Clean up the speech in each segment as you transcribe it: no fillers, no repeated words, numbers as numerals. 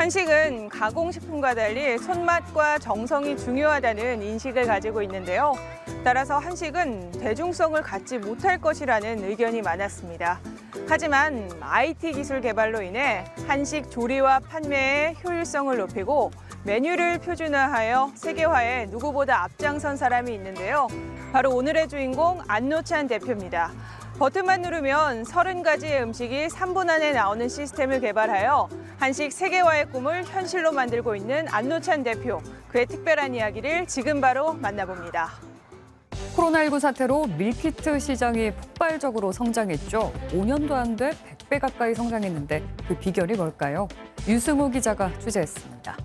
한식은 가공식품과 달리 손맛과 정성이 중요하다는 인식을 가지고 있는데요. 따라서 한식은 대중성을 갖지 못할 것이라는 의견이 많았습니다. 하지만 IT 기술 개발로 인해 한식 조리와 판매의 효율성을 높이고 메뉴를 표준화하여 세계화에 누구보다 앞장선 사람이 있는데요. 바로 오늘의 주인공 안노찬 대표입니다. 버튼만 누르면 30가지의 음식이 3분 안에 나오는 시스템을 개발하여 한식 세계화의 꿈을 현실로 만들고 있는 안노찬 대표. 그의 특별한 이야기를 지금 바로 만나봅니다. 코로나19 사태로 밀키트 시장이 폭발적으로 성장했죠. 5년도 안 돼 100배 가까이 성장했는데 그 비결이 뭘까요? 유승우 기자가 취재했습니다.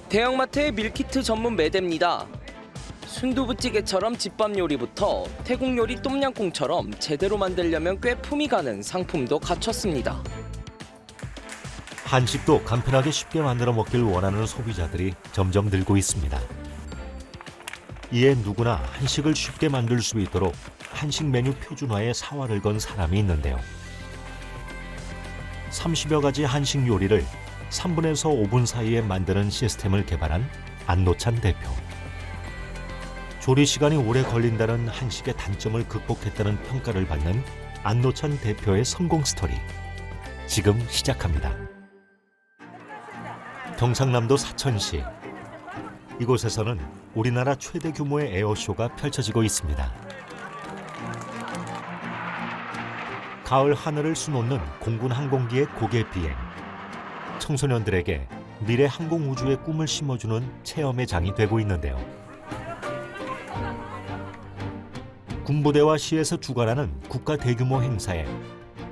대형마트의 밀키트 전문 매대입니다. 순두부찌개처럼 집밥 요리부터 태국 요리 똠양꿍처럼 제대로 만들려면 꽤 품이 가는 상품도 갖췄습니다. 한식도 간편하게 쉽게 만들어 먹길 원하는 소비자들이 점점 늘고 있습니다. 이에 누구나 한식을 쉽게 만들 수 있도록 한식 메뉴 표준화에 사활을 건 사람이 있는데요. 30여 가지 한식 요리를 3분에서 5분 사이에 만드는 시스템을 개발한 안노찬 대표. 조리 시간이 오래 걸린다는 한식의 단점을 극복했다는 평가를 받는 안노찬 대표의 성공 스토리. 지금 시작합니다. 경상남도 사천시. 이곳에서는 우리나라 최대 규모의 에어쇼가 펼쳐지고 있습니다. 가을 하늘을 수놓는 공군 항공기의 고개 비행. 청소년들에게 미래 항공 우주의 꿈을 심어주는 체험의 장이 되고 있는데요. 군부대와 시에서 주관하는 국가 대규모 행사에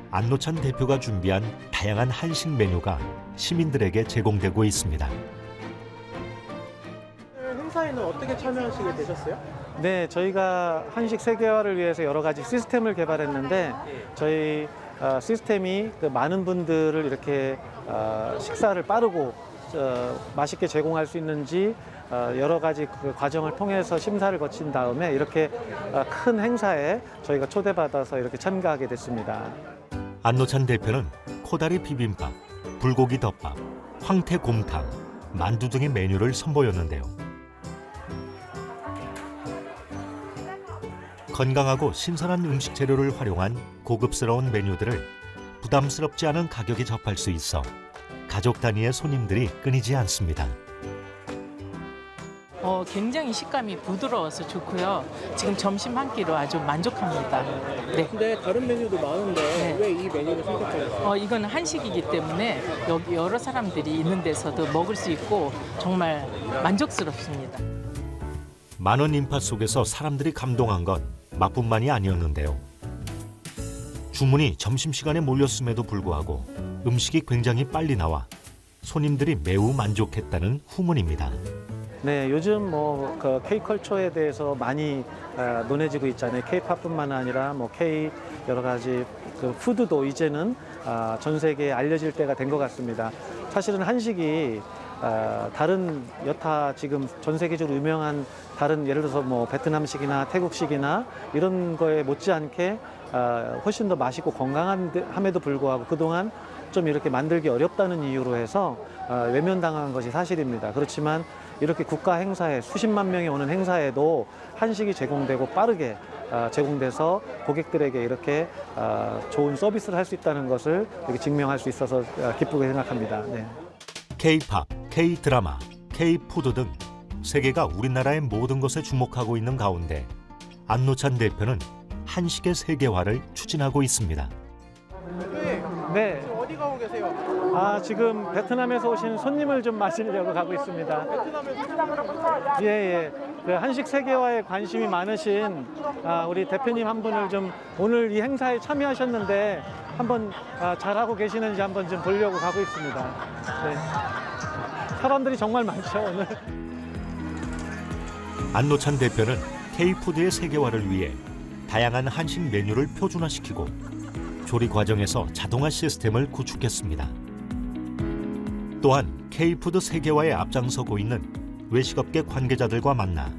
안노찬 대표가 준비한 다양한 한식 메뉴가 시민들에게 제공되고 있습니다. 행사에는 어떻게 참여하시게 되셨어요? 네, 저희가 한식 세계화를 위해서 여러 가지 시스템을 개발했는데 저희 시스템이 많은 분들을 이렇게 식사를 빠르고 맛있게 제공할 수 있는지 여러 가지 그 과정을 통해서 심사를 거친 다음에 이렇게 큰 행사에 저희가 초대받아서 이렇게 참가하게 됐습니다. 안노찬 대표는 코다리 비빔밥, 불고기 덮밥, 황태 곰탕, 만두 등의 메뉴를 선보였는데요. 건강하고 신선한 음식 재료를 활용한 고급스러운 메뉴들을 부담스럽지 않은 가격에 접할 수 있어 가족 단위의 손님들이 끊이지 않습니다. 굉장히 식감이 부드러워서 좋고요. 지금 점심 한 끼로 아주 만족합니다. 네. 근데 다른 메뉴도 많은데 네. 왜 이 메뉴를 선택하셨어요? 이건 한식이기 때문에 여기 여러 사람들이 있는 데서도 먹을 수 있고 정말 만족스럽습니다. 많은 인파 속에서 사람들이 감동한 건 맛뿐만이 아니었는데요. 주문이 점심시간에 몰렸음에도 불구하고 음식이 굉장히 빨리 나와 손님들이 매우 만족했다는 후문입니다. 네, 요즘 그 K컬처에 대해서 많이 논해지고 있잖아요. K팝뿐만 아니라 K 여러 가지 그 푸드도 이제는 전 세계에 알려질 때가 된 것 같습니다. 사실은 한식이 다른 여타 지금 전 세계적으로 유명한 다른 예를 들어서 베트남식이나 태국식이나 이런 거에 못지않게 훨씬 더 맛있고 건강함에도 불구하고 그동안 좀 이렇게 만들기 어렵다는 이유로 해서 외면당한 것이 사실입니다. 그렇지만 이렇게 국가 행사에 수십만 명이 오는 행사에도 한식이 제공되고 빠르게 제공돼서 고객들에게 이렇게 좋은 서비스를 할 수 있다는 것을 이렇게 증명할 수 있어서 기쁘게 생각합니다. 네. K-팝, K-드라마, K-푸드 등 세계가 우리나라의 모든 것에 주목하고 있는 가운데 안노찬 대표는 한식의 세계화를 추진하고 있습니다. 네. 지금 어디 가고 계세요? 지금 베트남에서 오신 손님을 좀 맞으려고 가고 있습니다. 베트남에서 예. 그 한식 세계화에 관심이 많으신 우리 대표님 한 분을 좀 오늘 이 행사에 참여하셨는데 한번 잘하고 계시는지 한번 좀 보려고 가고 있습니다. 네. 사람들이 정말 많죠, 오늘. 안노찬 대표는 K-푸드의 세계화를 위해 다양한 한식 메뉴를 표준화시키고 조리 과정에서 자동화 시스템을 구축했습니다. 또한 K-푸드 세계화에 앞장서고 있는 외식업계 관계자들과 만나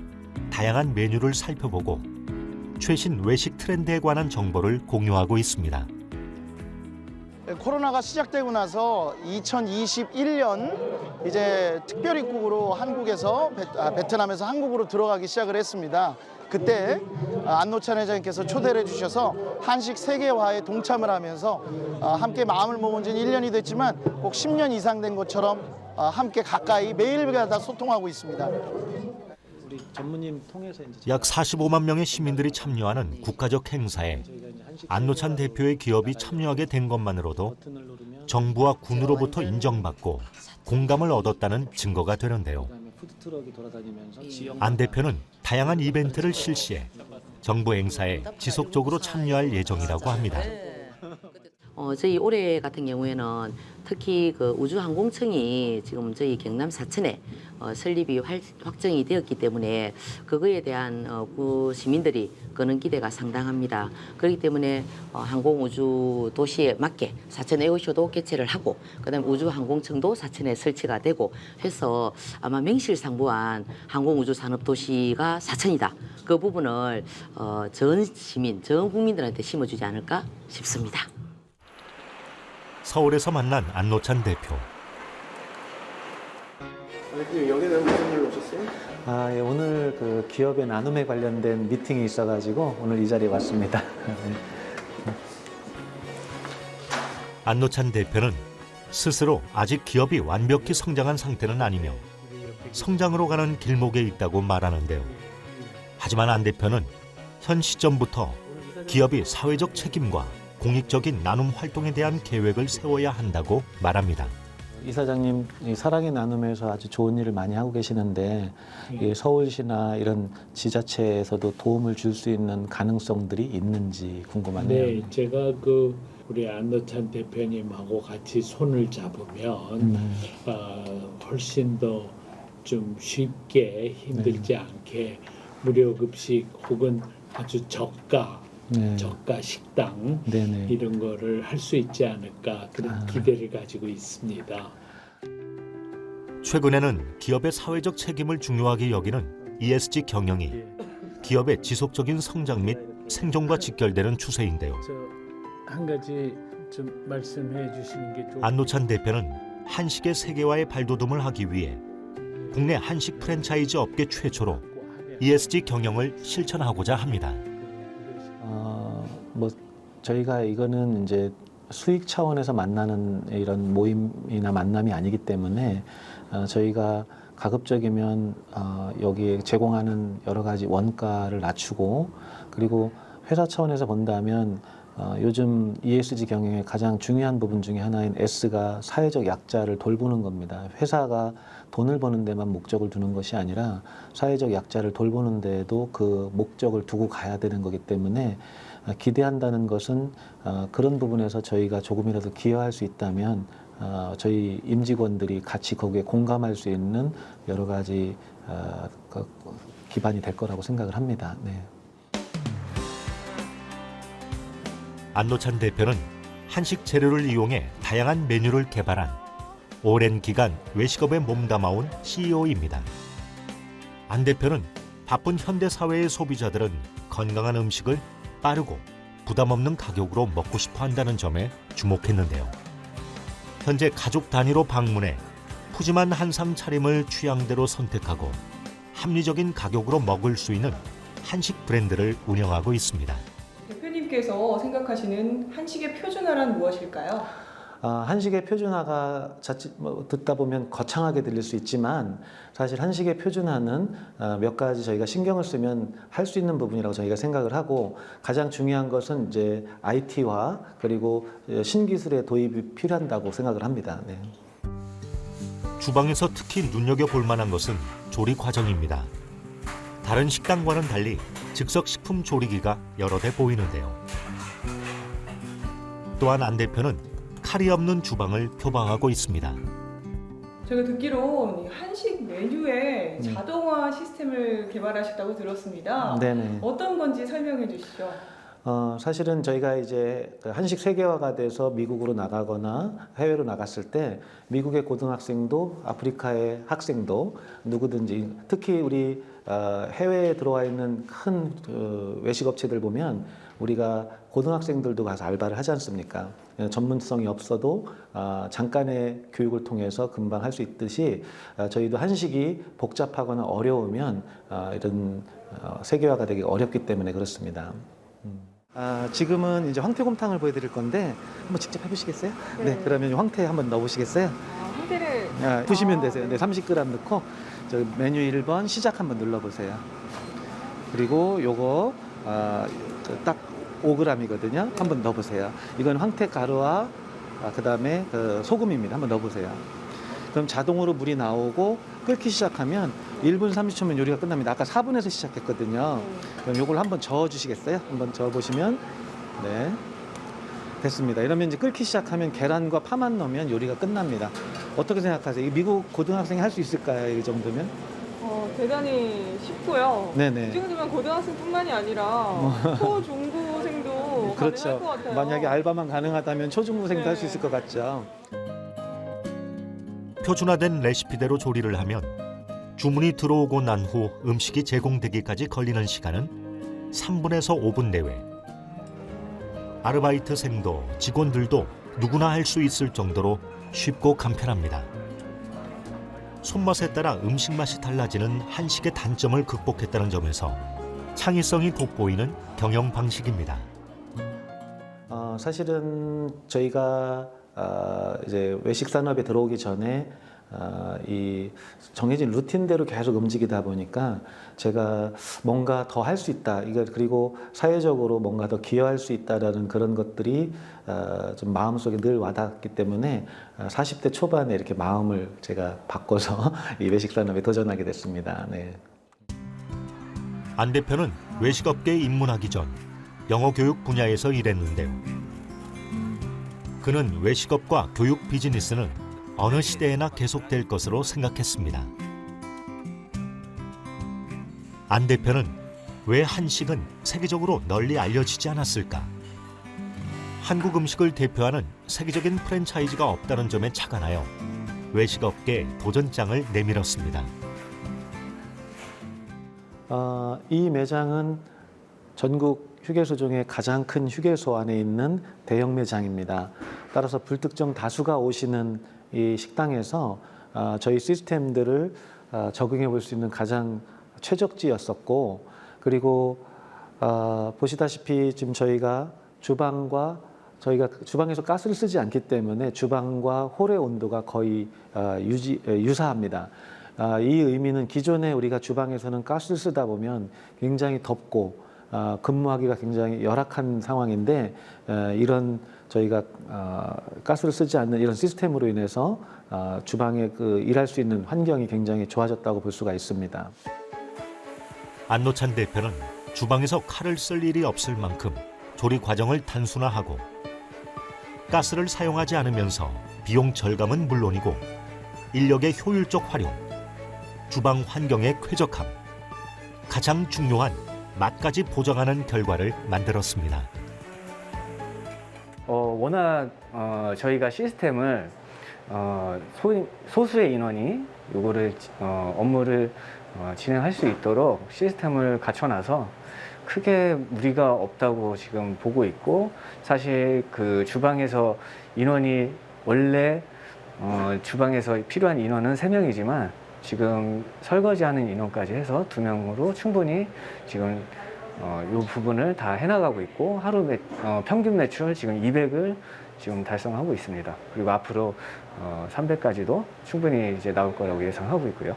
다양한 메뉴를 살펴보고 최신 외식 트렌드에 관한 정보를 공유하고 있습니다. 코로나가 시작되고 나서 2021년 이제 특별 입국으로 베트남에서 한국으로 들어가기 시작을 했습니다. 그때 안노찬 회장님께서 초대를 해주셔서 한식 세계화에 동참을 하면서 함께 마음을 먹은 지는 1년이 됐지만 꼭 10년 이상 된 것처럼 함께 가까이 매일마다 소통하고 있습니다. 우리 전무님 통해서 이제 약 45만 명의 시민들이 참여하는 국가적 행사에 안노찬 대표의 기업이 참여하게 된 것만으로도 버튼을 누르면 정부와 군으로부터 인정받고 공감을 얻었다는 증거가 되는데요. 그다음에 푸드트럭이 돌아다니면서 지역 안 대표는 다양한 이벤트를 실시해 정부 행사에 지속적으로 참여할 예정이라고 합니다. 저희 올해 같은 경우에는 특히 그 우주항공청이 지금 저희 경남 사천에 설립이 확정이 되었기 때문에 그거에 대한 구 시민들이 거는 기대가 상당합니다. 그렇기 때문에 항공우주 도시에 맞게 사천 에어쇼도 개최를 하고 그다음에 우주항공청도 사천에 설치가 되고 해서 아마 명실상부한 항공우주 산업도시가 사천이다. 그 부분을 전 시민, 전 국민들한테 심어주지 않을까 싶습니다. 서울에서 만난 안노찬 대표. 여기는 무슨 일로 오셨어요? 예, 오늘 그 기업의 나눔에 관련된 미팅이 있어가지고 오늘 이 자리에 왔습니다. 안노찬 대표는 스스로 아직 기업이 완벽히 성장한 상태는 아니며 성장으로 가는 길목에 있다고 말하는데요. 하지만 안 대표는 현 시점부터 기업이 사회적 책임과 공익적인 나눔 활동에 대한 계획을 세워야 한다고 말합니다. 이사장님 이 사랑의 나눔에서 아주 좋은 일을 많이 하고 계시는데 이 서울시나 이런 지자체에서도 도움을 줄 수 있는 가능성들이 있는지 궁금하네요. 네, 제가 우리 안노찬 대표님하고 같이 손을 잡으면 훨씬 더 좀 쉽게 힘들지 않게 무료급식 혹은 아주 저가 식당 이런 거를 할 수 있지 않을까 그런 기대를 가지고 있습니다. 최근에는 기업의 사회적 책임을 중요하게 여기는 ESG 경영이 기업의 지속적인 성장 및 생존과 직결되는 추세인데요. 한 가지 좀 말씀해 주시는 게 좋을 안노찬 대표는 한식의 세계화에 발돋움을 하기 위해 국내 한식 프랜차이즈 업계 최초로 ESG 경영을 실천하고자 합니다. 저희가 이거는 이제 수익 차원에서 만나는 이런 모임이나 만남이 아니기 때문에 저희가 가급적이면 여기에 제공하는 여러 가지 원가를 낮추고 그리고 회사 차원에서 본다면 요즘 ESG 경영의 가장 중요한 부분 중에 하나인 S가 사회적 약자를 돌보는 겁니다. 회사가 돈을 버는 데만 목적을 두는 것이 아니라 사회적 약자를 돌보는 데에도 그 목적을 두고 가야 되는 거기 때문에 기대한다는 것은 그런 부분에서 저희가 조금이라도 기여할 수 있다면 저희 임직원들이 같이 거기에 공감할 수 있는 여러 가지 기반이 될 거라고 생각을 합니다. 네. 안노찬 대표는 한식 재료를 이용해 다양한 메뉴를 개발한 오랜 기간 외식업에 몸담아온 CEO입니다. 안 대표는 바쁜 현대 사회의 소비자들은 건강한 음식을 빠르고 부담 없는 가격으로 먹고 싶어 한다는 점에 주목했는데요. 현재 가족 단위로 방문해 푸짐한 한상 차림을 취향대로 선택하고 합리적인 가격으로 먹을 수 있는 한식 브랜드를 운영하고 있습니다. 대표님께서 생각하시는 한식의 표준화란 무엇일까요? 한식의 표준화가 자칫 듣다 보면 거창하게 들릴 수 있지만 사실 한식의 표준화는 몇 가지 저희가 신경을 쓰면 할 수 있는 부분이라고 저희가 생각을 하고 가장 중요한 것은 이제 IT화 그리고 신기술의 도입이 필요한다고 생각을 합니다. 네. 주방에서 특히 눈여겨볼 만한 것은 조리 과정입니다. 다른 식당과는 달리 즉석 식품 조리기가 여러 대 보이는데요. 또한 안 대표는 칼이 없는 주방을 표방하고 있습니다. 제가 듣기로 한식 메뉴에 자동화 시스템을 개발하셨다고 들었습니다. 네네. 어떤 건지 설명해 주시죠. 사실은 저희가 이제 그 한식 세계화가 돼서 미국으로 나가거나 해외로 나갔을 때 미국의 고등학생도 아프리카의 학생도 누구든지 특히 우리 해외에 들어와 있는 큰 외식 업체들 보면 우리가 고등학생들도 가서 알바를 하지 않습니까? 전문성이 없어도 잠깐의 교육을 통해서 금방 할 수 있듯이 저희도 한식이 복잡하거나 어려우면 이런 세계화가 되기 어렵기 때문에 그렇습니다. 지금은 이제 황태곰탕을 보여드릴 건데 한번 직접 해보시겠어요? 네, 그러면 황태 한번 넣어보시겠어요? 황태를 보시면 되세요. 네, 30g 넣고 저 메뉴 1번 시작 한번 눌러보세요. 그리고 요거 딱 5g이거든요. 한번 넣어보세요. 이건 황태 가루와 그다음에 그 소금입니다. 한번 넣어보세요. 그럼 자동으로 물이 나오고 끓기 시작하면 1분 30초면 요리가 끝납니다. 아까 4분에서 시작했거든요. 그럼 요걸 한번 저어주시겠어요? 한번 저어보시면 네 됐습니다. 이러면 이제 끓기 시작하면 계란과 파만 넣으면 요리가 끝납니다. 어떻게 생각하세요? 미국 고등학생이 할 수 있을까요? 이 정도면? 대단히 쉽고요. 네네. 이 정도면 고등학생뿐만이 아니라 초중고생도 그렇죠. 가능할 것 같아요. 만약에 알바만 가능하다면 초중고생도 할 수 있을 것 같죠. 표준화된 레시피대로 조리를 하면 주문이 들어오고 난 후 음식이 제공되기까지 걸리는 시간은 3분에서 5분 내외. 아르바이트생도 직원들도 누구나 할 수 있을 정도로 쉽고 간편합니다. 손맛에 따라 음식 맛이 달라지는 한식의 단점을 극복했다는 점에서 창의성이 돋보이는 경영 방식입니다. 사실은 저희가 이제 외식 산업에 들어오기 전에 이 정해진 루틴대로 계속 움직이다 보니까 제가 뭔가 더 할 수 있다. 그리고 사회적으로 뭔가 더 기여할 수 있다라는 그런 것들이 좀 마음속에 늘 와닿았기 때문에 40대 초반에 이렇게 마음을 제가 바꿔서 이 외식 산업에 도전하게 됐습니다. 네. 안 대표는 외식업계에 입문하기 전 영어 교육 분야에서 일했는데요. 그는 외식업과 교육 비즈니스는 어느 시대에나 계속될 것으로 생각했습니다. 안 대표는 왜 한식은 세계적으로 널리 알려지지 않았을까? 한국 음식을 대표하는 세계적인 프랜차이즈가 없다는 점에 착안하여 외식업계에 도전장을 내밀었습니다. 이 매장은 전국 휴게소 중에 가장 큰 휴게소 안에 있는 대형 매장입니다. 따라서 불특정 다수가 오시는 이 식당에서 저희 시스템들을 적용해 볼 수 있는 가장 최적지였었고, 그리고 보시다시피 지금 저희가 주방에서 가스를 쓰지 않기 때문에 주방과 홀의 온도가 거의 유사합니다. 이 의미는 기존에 우리가 주방에서는 가스를 쓰다 보면 굉장히 덥고 근무하기가 굉장히 열악한 상황인데 이런 저희가 가스를 쓰지 않는 이런 시스템으로 인해서 주방에 일할 수 있는 환경이 굉장히 좋아졌다고 볼 수가 있습니다. 안노찬 대표는 주방에서 칼을 쓸 일이 없을 만큼 조리 과정을 단순화하고 가스를 사용하지 않으면서 비용 절감은 물론이고 인력의 효율적 활용, 주방 환경의 쾌적함, 가장 중요한 맛까지 보장하는 결과를 만들었습니다. 워낙 저희가 시스템을 소수의 인원이 요거를 업무를 진행할 수 있도록 시스템을 갖춰놔서 크게 무리가 없다고 지금 보고 있고, 사실 그 주방에서 인원이 원래 주방에서 필요한 인원은 3명이지만 지금 설거지하는 인원까지 해서 2명으로 충분히 지금 이 부분을 다 해나가고 있고, 하루 평균 매출 지금 200을 지금 달성하고 있습니다. 그리고 앞으로 300까지도 충분히 이제 나올 거라고 예상하고 있고요.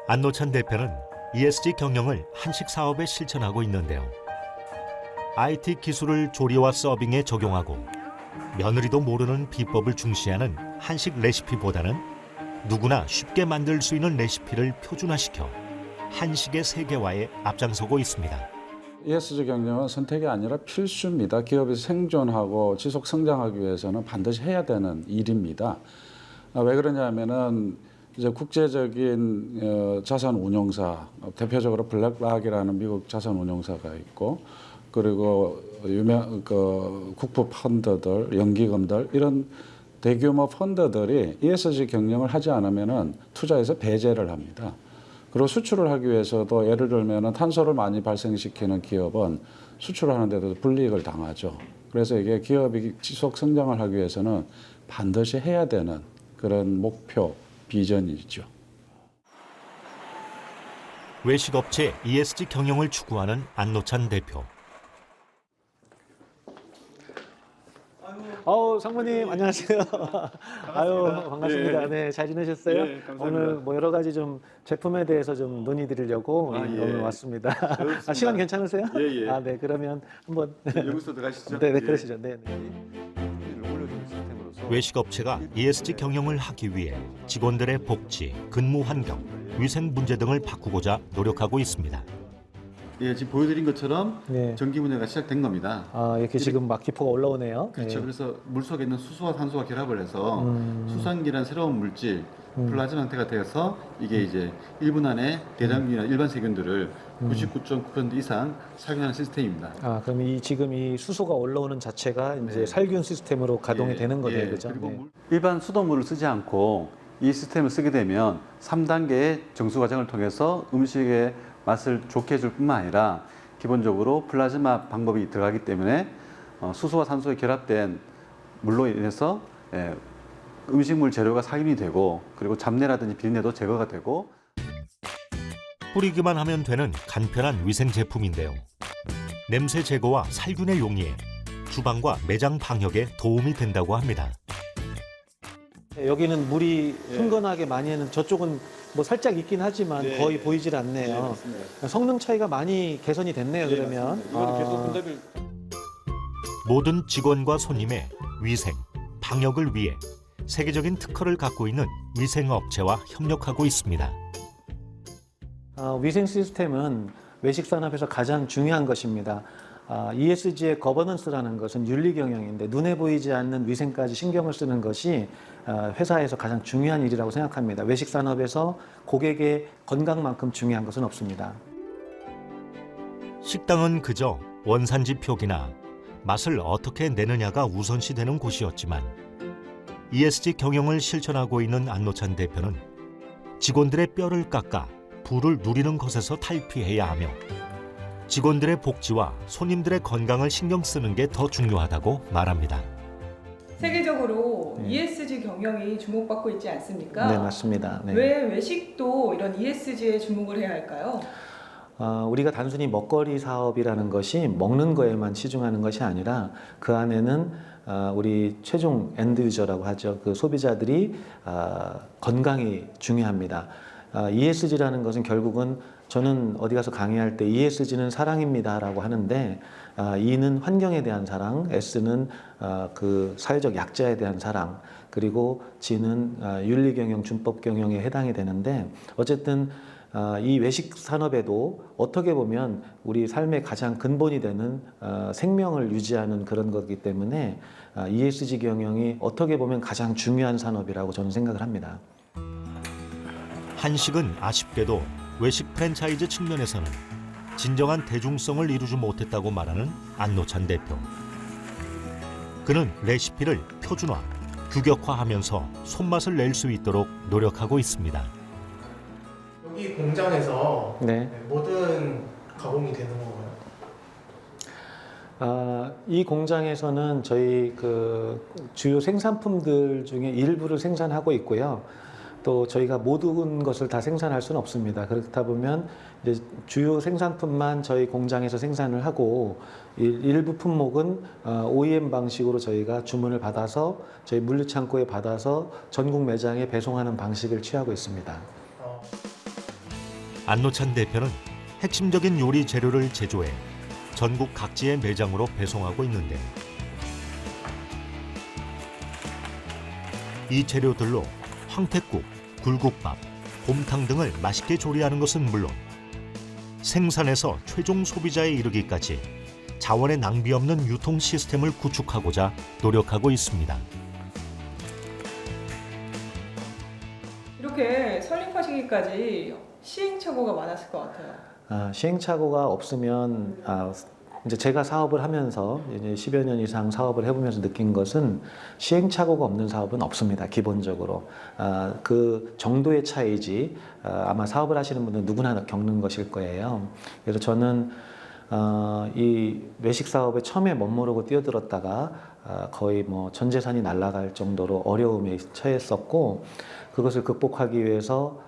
안노찬 대표는 ESG 경영을 한식 사업에 실천하고 있는데요. IT 기술을 조리와 서빙에 적용하고 며느리도 모르는 비법을 중시하는 한식 레시피보다는 누구나 쉽게 만들 수 있는 레시피를 표준화시켜 한식의 세계화에 앞장서고 있습니다. ESG 경영은 선택이 아니라 필수입니다. 기업이 생존하고 지속 성장하기 위해서는 반드시 해야 되는 일입니다. 왜 그러냐면은 이제 국제적인 자산 운용사, 대표적으로 블랙락이라는 미국 자산 운용사가 있고, 그리고 유명 국부 펀드들, 연기금들 이런 대규모 펀드들이 ESG 경영을 하지 않으면은 투자에서 배제를 합니다. 그리고 수출을 하기 위해서도 예를 들면은 탄소를 많이 발생시키는 기업은 수출하는데도 불이익을 당하죠. 그래서 이게 기업이 지속 성장을 하기 위해서는 반드시 해야 되는 그런 목표, 비전이죠. 외식업체 ESG 경영을 추구하는 안노찬 대표. 상무님 안녕하세요. 반갑습니다. 네, 잘 지내셨어요? 네, 감사합니다. 오늘 뭐 여러 가지 좀 제품에 대해서 좀 논의드리려고 오늘 왔습니다. 시간 괜찮으세요? 예. 네, 그러면 한번 여기서 들어가시죠. 네, 그러시죠. 네. 외식업체가 ESG 경영을 하기 위해 직원들의 복지, 근무 환경, 위생 문제 등을 바꾸고자 노력하고 있습니다. 예, 지금 보여드린 것처럼 네. 전기 분해가 시작된 겁니다. 이렇게 지금 막 기포가 올라오네요. 그렇죠. 네. 그래서 물 속에 있는 수소와 산소가 결합을 해서 수산기란 새로운 물질, 플라즈마 형태가 되어서 이게 이제 1분 안에 대장균이나 일반 세균들을 99.9% 이상 살균하는 시스템입니다. 그럼 지금 이 수소가 올라오는 자체가 이제 살균 시스템으로 가동이 되는 거네요, 그죠? 그리고 네. 일반 수돗물을 쓰지 않고 이 시스템을 쓰게 되면 3단계의 정수 과정을 통해서 음식의 맛을 좋게 해줄 뿐만 아니라 기본적으로 플라즈마 방법이 들어가기 때문에 수소와 산소에 결합된 물로 인해서 음식물 재료가 살균이 되고, 그리고 잡내라든지 비린내도 제거가 되고. 뿌리기만 하면 되는 간편한 위생 제품인데요. 냄새 제거와 살균의 용이에 주방과 매장 방역에 도움이 된다고 합니다. 여기는 물이 흥건하게 많이 있는, 저쪽은 뭐 살짝 있긴 하지만 거의 보이질 않네요. 성능 차이가 많이 개선이 됐네요, 그러면. 모든 직원과 손님의 위생, 방역을 위해 세계적인 특허를 갖고 있는 위생업체와 협력하고 있습니다. 위생 시스템은 외식 산업에서 가장 중요한 것입니다. ESG의 거버넌스라는 것은 윤리 경영인데, 눈에 보이지 않는 위생까지 신경을 쓰는 것이 회사에서 가장 중요한 일이라고 생각합니다. 외식 산업에서 고객의 건강만큼 중요한 것은 없습니다. 식당은 그저 원산지 표기나 맛을 어떻게 내느냐가 우선시되는 곳이었지만 ESG 경영을 실천하고 있는 안노찬 대표는 직원들의 뼈를 깎아 부를 누리는 것에서 탈피해야 하며 직원들의 복지와 손님들의 건강을 신경 쓰는 게 더 중요하다고 말합니다. 세계적으로 ESG 경영이 주목받고 있지 않습니까? 네, 맞습니다. 네. 왜 외식도 이런 ESG에 주목을 해야 할까요? 우리가 단순히 먹거리 사업이라는 것이 먹는 거에만 치중하는 것이 아니라 그 안에는 우리 최종 엔드 유저라고 하죠. 그 소비자들이 건강이 중요합니다. ESG라는 것은 결국은, 저는 어디 가서 강의할 때 ESG는 사랑입니다라고 하는데, E는 환경에 대한 사랑, S는 그 사회적 약자에 대한 사랑, 그리고 G는 윤리 경영, 준법 경영에 해당이 되는데, 어쨌든 이 외식 산업에도 어떻게 보면 우리 삶의 가장 근본이 되는 생명을 유지하는 그런 거기 때문에 ESG 경영이 어떻게 보면 가장 중요한 산업이라고 저는 생각을 합니다. 한식은 아쉽게도 외식 프랜차이즈 측면에서는 진정한 대중성을 이루지 못했다고 말하는 안노찬 대표. 그는 레시피를 표준화, 규격화하면서 손맛을 낼 수 있도록 노력하고 있습니다. 여기 공장에서 네. 모든 가공이 되는 건가요? 이 공장에서는 저희 그 주요 생산품들 중에 일부를 생산하고 있고요. 또 저희가 모든 것을 다 생산할 수는 없습니다. 그렇다 보면 이제 주요 생산품만 저희 공장에서 생산을 하고, 일부 품목은 OEM 방식으로 저희가 주문을 받아서 저희 물류창고에 받아서 전국 매장에 배송하는 방식을 취하고 있습니다. 안노찬 대표는 핵심적인 요리 재료를 제조해 전국 각지의 매장으로 배송하고 있는데, 이 재료들로 황태국, 굴국밥, 곰탕 등을 맛있게 조리하는 것은 물론 생산에서 최종 소비자에 이르기까지 자원의 낭비 없는 유통 시스템을 구축하고자 노력하고 있습니다. 이렇게 이렇게 설립하시기까지 시행착오가 많았을 것 같아요. 시행착오가 없으면 이제 제가 사업을 하면서 이제 10여 년 이상 사업을 해보면서 느낀 것은 시행착오가 없는 사업은 없습니다. 기본적으로 그 정도의 차이지 아마 사업을 하시는 분들은 누구나 겪는 것일 거예요. 그래서 저는 이 외식 사업에 처음에 멋모르고 뛰어들었다가 거의 뭐 전 재산이 날아갈 정도로 어려움에 처했었고, 그것을 극복하기 위해서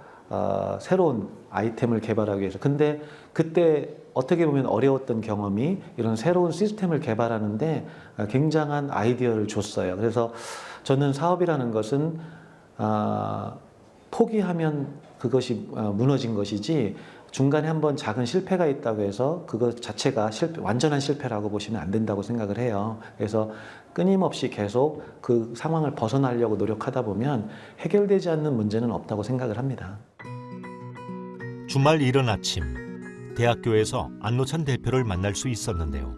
새로운 아이템을 개발하기 위해서. 근데 그때 어떻게 보면 어려웠던 경험이 이런 새로운 시스템을 개발하는데 굉장한 아이디어를 줬어요. 그래서 저는 사업이라는 것은 포기하면 그것이 무너진 것이지, 중간에 한번 작은 실패가 있다고 해서 그것 자체가 완전한 실패라고 보시면 안 된다고 생각을 해요. 그래서 끊임없이 계속 그 상황을 벗어나려고 노력하다 보면 해결되지 않는 문제는 없다고 생각을 합니다. 주말 이른 아침, 대학교에서 안노찬 대표를 만날 수 있었는데요.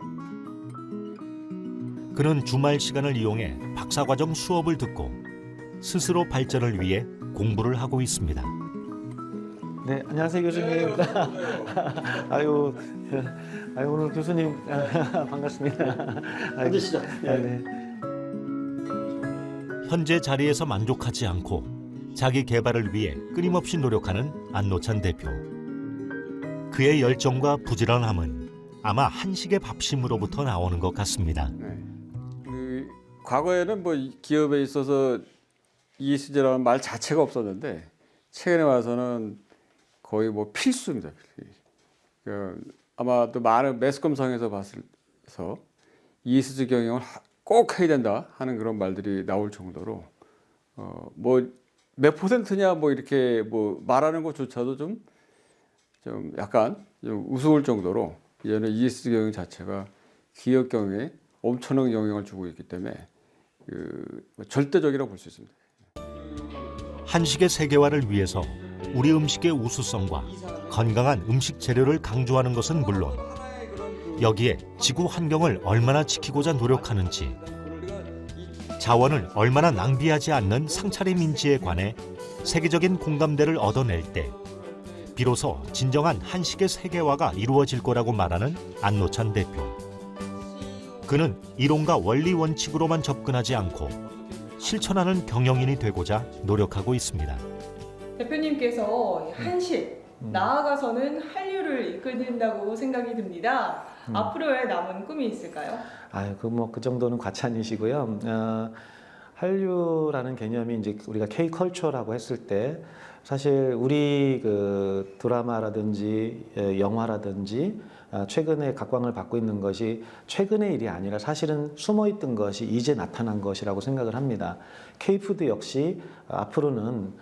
그는 주말 시간을 이용해 박사과정 수업을 듣고 스스로 발전을 위해 공부를 하고 있습니다. 네, 안녕하세요 교수님. 아유 오늘 교수님 반갑습니다. 앉으시죠. 네. 현재 자리에서 만족하지 않고 자기 개발을 위해 끊임없이 노력하는 안노찬 대표. 그의 열정과 부지런함은 아마 한식의 밥심으로부터 나오는 것 같습니다. 과거에는 뭐 기업에 있어서 ESG라는 말 자체가 없었는데 최근에 와서는 거의 뭐 필수입니다. 아마 또 많은 매스컴상에서 봐서 ESG 경영을 꼭 해야 된다 하는 그런 말들이 나올 정도로 뭐 몇 %냐 뭐 이렇게 뭐 말하는 것조차도 좀 약간 좀 우스울 정도로 이제는 ESG 경영 자체가 기업 경영에 엄청난 영향을 주고 있기 때문에 절대적이라고 볼 수 있습니다. 한식의 세계화를 위해서 우리 음식의 우수성과 건강한 음식 재료를 강조하는 것은 물론 여기에 지구 환경을 얼마나 지키고자 노력하는지, 자원을 얼마나 낭비하지 않는 상차림 인지에 관해 세계적인 공감대를 얻어낼 때 비로소 진정한 한식의 세계화가 이루어질 거라고 말하는 안노찬 대표. 그는 이론과 원리 원칙으로만 접근하지 않고 실천하는 경영인이 되고자 노력하고 있습니다. 대표님께서 한식, 나아가서는 한류를 이끌는다고 생각이 듭니다. 앞으로의 남은 꿈이 있을까요? 그 정도는 과찬이시고요. 한류라는 개념이 이제 우리가 K컬처라고 했을 때 사실 우리 그 드라마라든지 영화라든지 최근에 각광을 받고 있는 것이 최근의 일이 아니라 사실은 숨어있던 것이 이제 나타난 것이라고 생각을 합니다. K푸드 역시 앞으로는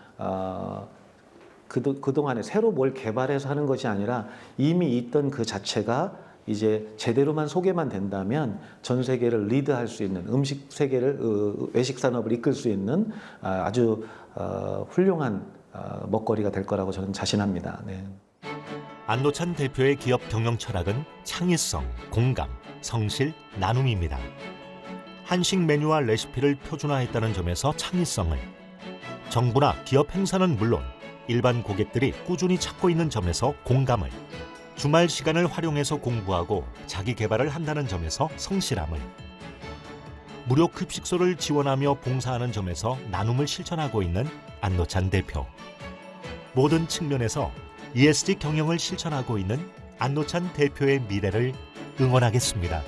그동안에 새로 뭘 개발해서 하는 것이 아니라 이미 있던 그 자체가 이제 제대로만 소개만 된다면 전 세계를 리드할 수 있는, 음식 세계를 외식 산업을 이끌 수 있는 아주 훌륭한 먹거리가 될 거라고 저는 자신합니다. 네. 안노찬 대표의 기업 경영 철학은 창의성, 공감, 성실, 나눔입니다. 한식 메뉴와 레시피를 표준화했다는 점에서 창의성을, 정부나 기업 행사는 물론 일반 고객들이 꾸준히 찾고 있는 점에서 공감을, 주말 시간을 활용해서 공부하고 자기 개발을 한다는 점에서 성실함을, 무료 급식소를 지원하며 봉사하는 점에서 나눔을 실천하고 있는 안노찬 대표. 모든 측면에서 ESG 경영을 실천하고 있는 안노찬 대표의 미래를 응원하겠습니다.